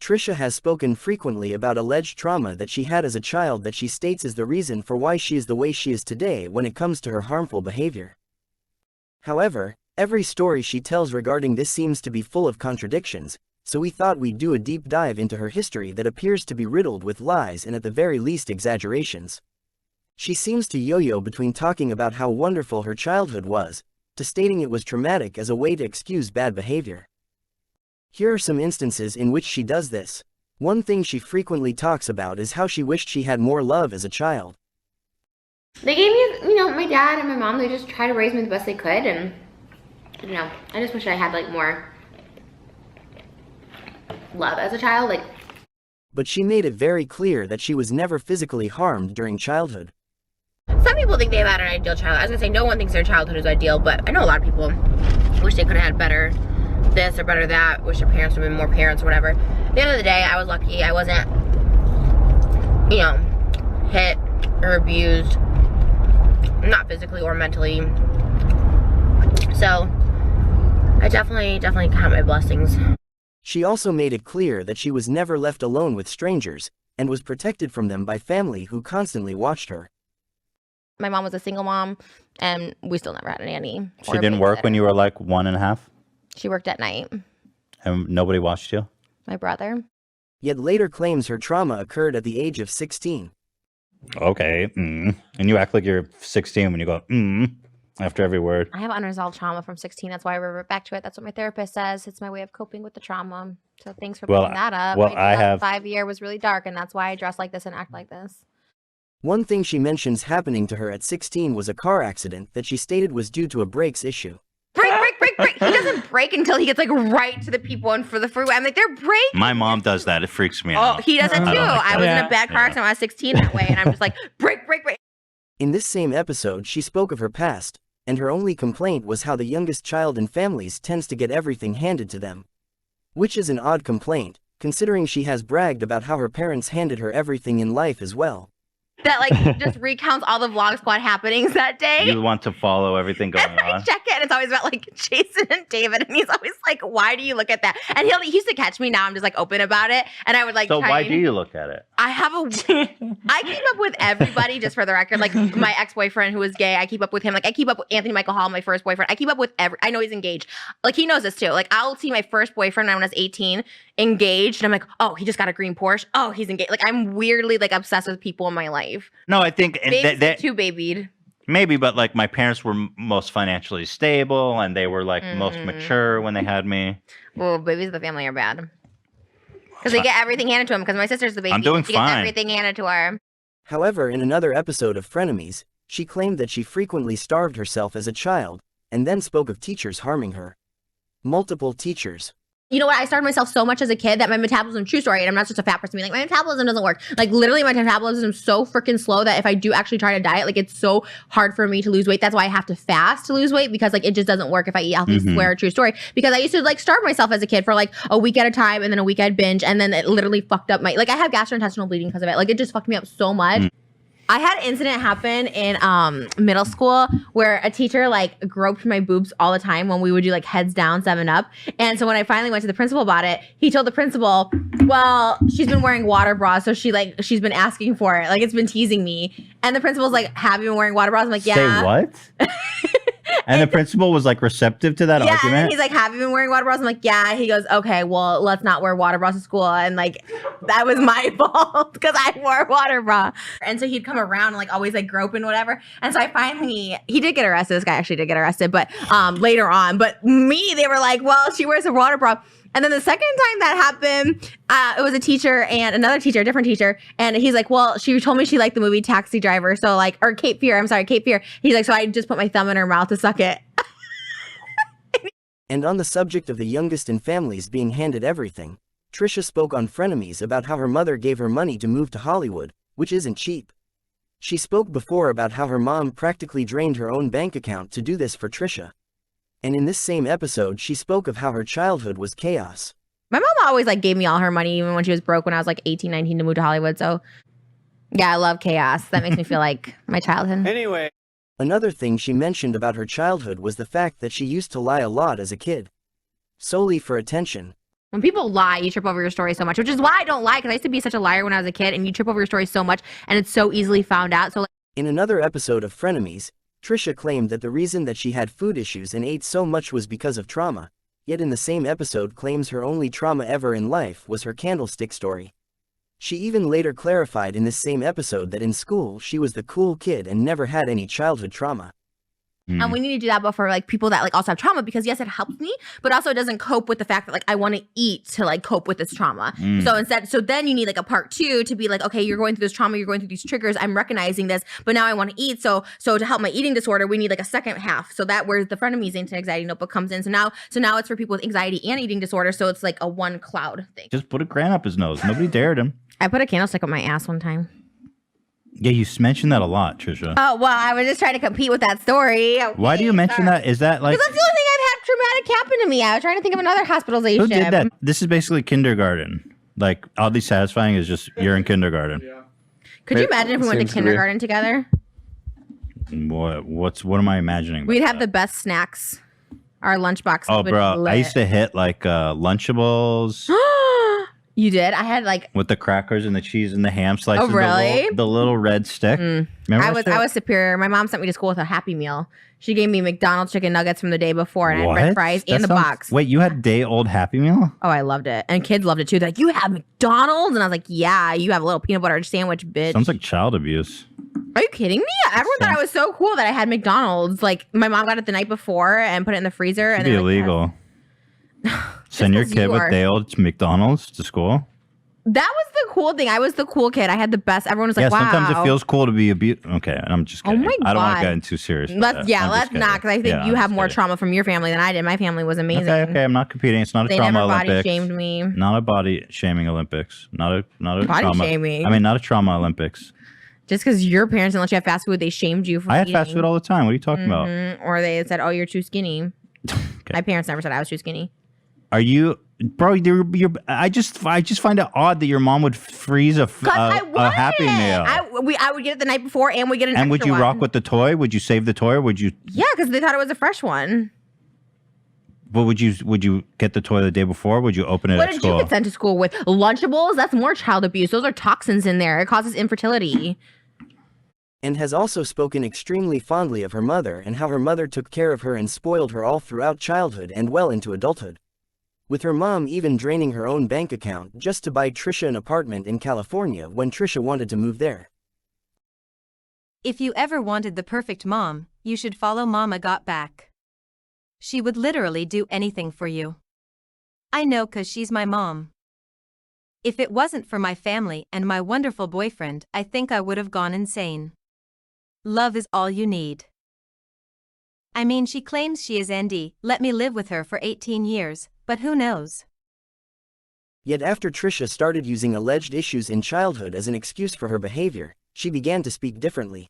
Trisha has spoken frequently about alleged trauma that she had as a child that she states is the reason for why she is the way she is today when it comes to her harmful behavior. However, every story she tells regarding this seems to be full of contradictions, so we thought we'd do a deep dive into her history that appears to be riddled with lies and at the very least exaggerations. She seems to yo-yo between talking about how wonderful her childhood was, to stating it was traumatic as a way to excuse bad behavior. Here are some instances in which she does this. One thing she frequently talks about is how she wished she had more love as a child. They gave me, my dad and my mom, they just tried to raise me the best they could, and, I just wish I had, more love as a child, But she made it very clear that she was never physically harmed during childhood. Some people think they've had an ideal childhood. I was gonna say, no one thinks their childhood is ideal, but I know a lot of people wish they could have had better this or better that, wish their parents would have been more parents or whatever. At the end of the day, I was lucky. I wasn't, hit or abused, not physically or mentally. So, I definitely count my blessings. She also made it clear that she was never left alone with strangers, and was protected from them by family who constantly watched her. My mom was a single mom, and we still never had a nanny. She didn't work when you were like 1.5? She worked at night. And nobody watched you? My brother. Yet later claims her trauma occurred at the age of 16. Okay, And you act like you're 16 when you go, after every word. I have unresolved trauma from 16. That's why I revert back to it. That's what my therapist says. It's my way of coping with the trauma. So thanks for bringing that up. Well, my 2005 year was really dark, and that's why I dress like this and act like this. One thing she mentions happening to her at 16 was a car accident that she stated was due to a brakes issue. Break. He doesn't brake until he gets right to the people and for the freeway. I'm like, they're braking. My mom does that. It freaks me out. Oh, he does it too. I was in a bad car accident when I was 16 that way, and I'm just like, break. In this same episode, she spoke of her past, and her only complaint was how the youngest child in families tends to get everything handed to them. Which is an odd complaint, considering she has bragged about how her parents handed her everything in life as well. That just recounts all the Vlog Squad happenings that day. You want to follow everything going and I on. check it, and it's always about Jason and David, and he's always like, "Why do you look at that?" And he used to catch me. Now I'm just open about it, and I would So why do you look at it? I keep up with everybody, just for the record. My ex-boyfriend who was gay, I keep up with him. I keep up with Anthony Michael Hall, my first boyfriend. I keep up with I know he's engaged. He knows this too. I'll see my first boyfriend when I was 18 engaged, and I'm like, oh, he just got a green Porsche. Oh, he's engaged. I'm weirdly obsessed with people in my life. No, I think too babied. Maybe, but my parents were most financially stable, and they were most mature when they had me. Well, babies of the family are bad because they get everything handed to them. Because my sister's the baby, I'm doing she fine. Gets everything handed to her. However, in another episode of Frenemies, she claimed that she frequently starved herself as a child, and then spoke of teachers harming her. Multiple teachers. You know what? I starved myself so much as a kid that my metabolism, true story, and I'm not just a fat person being my metabolism doesn't work. Literally, my metabolism is so freaking slow that if I do actually try to diet, it's so hard for me to lose weight. That's why I have to fast to lose weight, because it just doesn't work if I eat healthy. Swear, true story. Because I used to starve myself as a kid for a week at a time, and then a week I'd binge, and then it literally fucked up my, I have gastrointestinal bleeding because of it. It just fucked me up so much. I had an incident happen in middle school where a teacher groped my boobs all the time when we would do heads down 7-Up. And so when I finally went to the principal about it, he told the principal, well, she's been wearing water bras, so she's been asking for it. It's been teasing me. And the principal's like, have you been wearing water bras? I'm like, yeah. Say what? And the principal was receptive to that argument? And he's like, have you been wearing water bras? I'm like, yeah. He goes, okay, well, let's not wear water bras to school. And that was my fault because I wore a water bra. And so he'd come around and always grope and whatever. And so I finally, he did get arrested. This guy actually did get arrested, but later on. But me, they were like, well, she wears a water bra. And then the second time that happened, it was a teacher and another teacher, a different teacher. And he's like, well, she told me she liked the movie Taxi Driver. So or Cape Fear. I'm sorry, Cape Fear. He's like, so I just put my thumb in her mouth to suck it. And on the subject of the youngest in families being handed everything, Trisha spoke on Frenemies about how her mother gave her money to move to Hollywood, which isn't cheap. She spoke before about how her mom practically drained her own bank account to do this for Trisha. And in this same episode, she spoke of how her childhood was chaos. My mom always gave me all her money, even when she was broke when I was 18, 19 to move to Hollywood. So yeah, I love chaos. That makes me feel like my childhood. Anyway. Another thing she mentioned about her childhood was the fact that she used to lie a lot as a kid. Solely for attention. When people lie, you trip over your story so much, which is why I don't lie, because I used to be such a liar when I was a kid, and you trip over your story so much, and it's so easily found out. So, In another episode of Frenemies, Trisha claimed that the reason that she had food issues and ate so much was because of trauma, yet in the same episode claims her only trauma ever in life was her candlestick story. She even later clarified in this same episode that in school she was the cool kid and never had any childhood trauma. And we need to do that, but for like people that like also have trauma, because yes, it helps me, but also it doesn't cope with the fact that like I want to eat to like cope with this trauma. So then you need like a part 2 to be like, okay, you're going through this trauma, you're going through these triggers, I'm recognizing this, but now I want to eat. So to help my eating disorder, we need like a second half. So that where the Frenemies Anti-Anxiety Notebook comes in. So now it's for people with anxiety and eating disorder. So it's like a one cloud thing. Just put a crayon up his nose. Nobody dared him. I put a candlestick up my ass one time. Yeah, you mentioned that a lot, Trisha. Oh, well, I was just trying to compete with that story. Okay, Why do you mention that? Is that like... Because that's the only thing I've had traumatic happen to me. I was trying to think of another hospitalization. Who did that? This is basically kindergarten. Like, oddly satisfying is just you're in kindergarten. Yeah. Could you imagine if we went to kindergarten together? What am I imagining? We'd have the best snacks. Our lunchbox. Oh, bro, I used to hit like Lunchables. You did? I had like with the crackers and the cheese and the ham slices. Oh, really? The little red stick. Remember I was superior. My mom sent me to school with a Happy Meal. She gave me McDonald's chicken nuggets from the day before, and I had French fries and the box. Wait, you had day-old Happy Meal? Oh, I loved it. And kids loved it too. They're like, you have McDonald's? And I was like, yeah, you have a little peanut butter sandwich, bitch. Sounds like child abuse. Are you kidding me? Everyone thought I was so cool that I had McDonald's. Like, my mom got it the night before and put it in the freezer. It'd and be illegal. Send your kid with day-old McDonald's to school? That was the cool thing. I was the cool kid. I had the best. Everyone was like, wow. Sometimes it feels cool to be abused. Okay, I'm just kidding. Oh my God. I don't want to get too serious. Let's not, because I think you have more trauma from your family than I did. My family was amazing. Okay, I'm not competing. It's not a trauma Olympics. They never body shamed me. Not a body shaming Olympics. Not a body trauma. Shaming. I mean, not a trauma Olympics. Just because your parents didn't let you have fast food, they shamed you for I had fast food all the time. What are you talking about? Or they said, oh, you're too skinny. Okay. My parents never said I was too skinny. Are you... Bro, I just find it odd that your mom would freeze a Happy Meal. I would get it the night before, and we get an extra And would you one. rock with the toy? Would you save the toy, or would you? Yeah, because they thought it was a fresh one. But would you get the toy the day before? Or would you open it at school? What did you get sent to school with? Lunchables? That's more child abuse. Those are toxins in there. It causes infertility. And has also spoken extremely fondly of her mother and how her mother took care of her and spoiled her all throughout childhood and well into adulthood. With her mom even draining her own bank account just to buy Trisha an apartment in California when Trisha wanted to move there. If you ever wanted the perfect mom, you should follow Mama Got Back. She would literally do anything for you. I know 'cause she's my mom. If it wasn't for my family and my wonderful boyfriend, I think I would have gone insane. Love is all you need. I mean, she claims she is ND, let me live with her for 18 years, but who knows? Yet after Trisha started using alleged issues in childhood as an excuse for her behavior, she began to speak differently,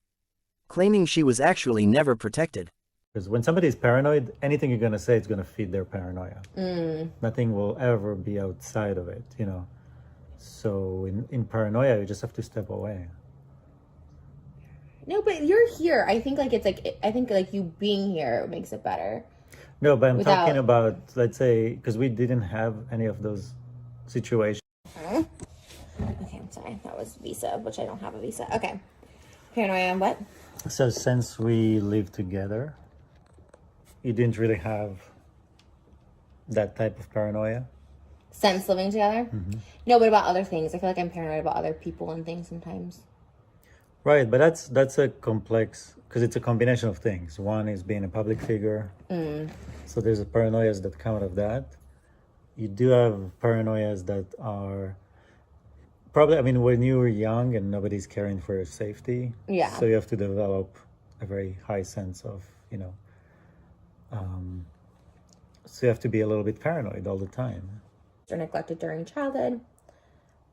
claiming she was actually never protected. Because when somebody's paranoid, anything you're going to say is going to feed their paranoia. Nothing will ever be outside of it, you know. So in paranoia, you just have to step away. No, but you're here. I think like you being here makes it better. No, but I'm talking about, let's say, because we didn't have any of those situations. Okay, I'm sorry. That was visa, which I don't have a visa. Okay. Paranoia on what? So since we lived together, you didn't really have that type of paranoia? Since living together? No, but about other things. I feel like I'm paranoid about other people and things sometimes. Right, but that's a complex, because it's a combination of things. One is being a public figure. So there's a paranoias that come out of that. You do have paranoias that are probably, I mean, when you were young and nobody's caring for your safety. Yeah. So you have to develop a very high sense of, you know, so you have to be a little bit paranoid all the time. Or neglected during childhood.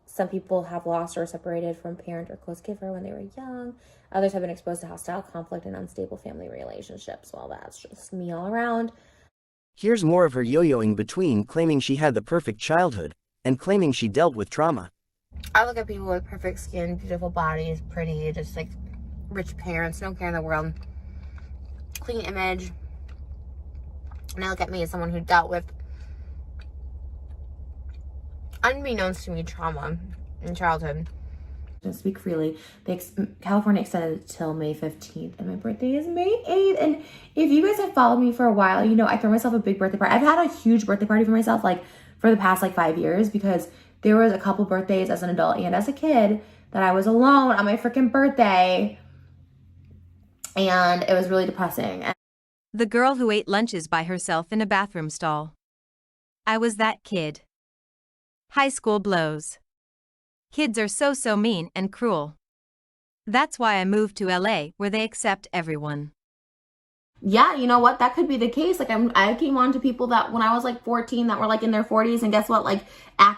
Some people have lost or separated from parent or close giver when they were young. Others have been exposed to hostile conflict and unstable family relationships. Well, that's just me all around. Here's more of her yo-yoing between claiming she had the perfect childhood and claiming she dealt with trauma. I look at people with perfect skin, beautiful bodies, pretty, just like rich parents, no care in the world, clean image. And I look at me as someone who dealt with unbeknownst to me, trauma in childhood. To speak freely, California extended it till May 15th, and my birthday is May 8th. And if you guys have followed me for a while, you know I throw myself a big birthday party. I've had a huge birthday party for myself, like for the past like 5 years, because there was a couple birthdays as an adult and as a kid that I was alone on my freaking birthday, and it was really depressing. The girl who ate lunches by herself in a bathroom stall. I was that kid. High school blows. Kids are so mean and cruel. That's why I moved to LA, where they accept everyone. Yeah, you know what? That could be the case. Like I came on to people that when I was like 14 that were like in their 40s, and guess what? Like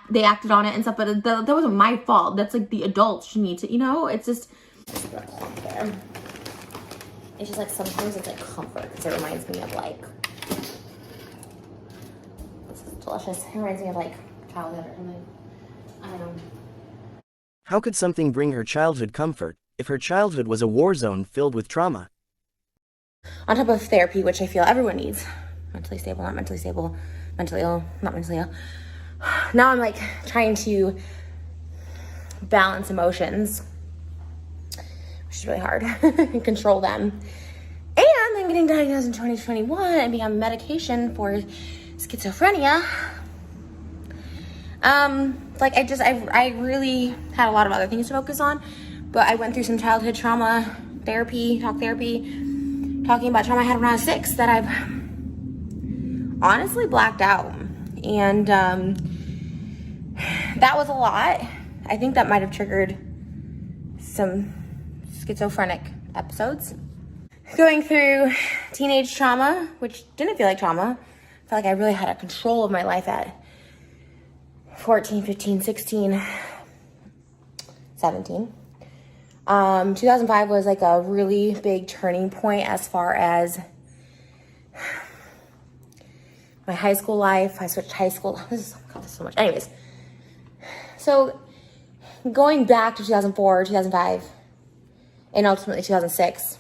they acted on it and stuff, but that wasn't my fault. That's like the adults need to, you know. It's just. It's just like sometimes it's like comfort because it reminds me of like. This is delicious. It reminds me of like childhood or something. I don't know. How could something bring her childhood comfort if her childhood was a war zone filled with trauma? On top of therapy, which I feel everyone needs. Mentally stable, not mentally stable. Mentally ill, not mentally ill. Now I'm like trying to balance emotions, which is really hard, and control them. And I'm getting diagnosed in 2021 and being on medication for schizophrenia. Like I really had a lot of other things to focus on, but I went through some childhood trauma therapy, talking about trauma I had when I was 6 that I've honestly blacked out. And, that was a lot. I think that might have triggered some schizophrenic episodes. Going through teenage trauma, which didn't feel like trauma. I felt like I really had a control of my life at 14, 15, 16, 17. 2005 was like a really big turning point as far as my high school life. I switched high school. This is so much. Anyways, so going back to 2004, 2005, and ultimately 2006,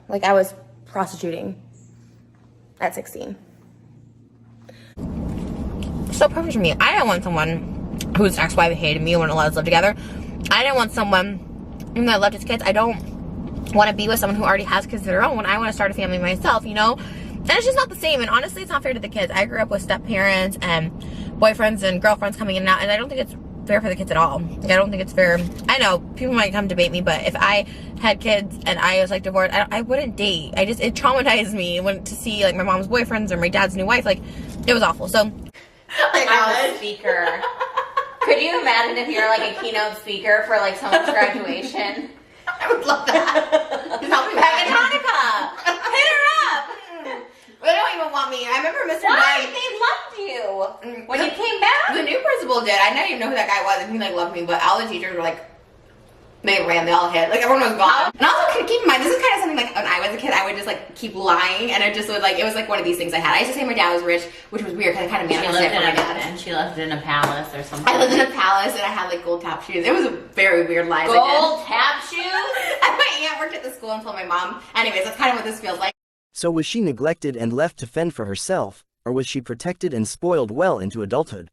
like I was prostituting at 16. So perfect for me. I didn't want someone whose ex-wife hated me and wouldn't let us live together. I didn't want someone, even though I loved his kids, I don't want to be with someone who already has kids of their own when I want to start a family myself, you know? And it's just not the same. And honestly, it's not fair to the kids. I grew up with step-parents and boyfriends and girlfriends coming in and out, and I don't think it's fair for the kids at all. Like, I don't think it's fair. I know people might come debate me, but if I had kids and I was like divorced, I wouldn't date. It traumatized me when to see like my mom's boyfriends or my dad's new wife. Like, it was awful. So like a speaker. Could you imagine if you're like a keynote speaker for like someone's graduation? I would love that. Help me back in Hanukkah. Hit her up. They don't even want me. I remember Mr. Why? Dunn. They loved you when you came back. The new principal did. I didn't even know who that guy was, and he like loved me. But all the teachers were like, they ran. They all hid. Like everyone was gone. And also, keep in mind, this is kind of something like when I was a kid, I would just like keep lying, and it just would like it was like one of these things I had. I used to say my dad was rich, which was weird because I kind of manifested it for my dad. And she lived in a palace or something. I lived in a palace and I had like gold tap shoes. It was a very weird lie. Gold tap shoes? And my aunt worked at the school and told my mom. Anyways, that's kind of what this feels like. So was she neglected and left to fend for herself, or was she protected and spoiled well into adulthood?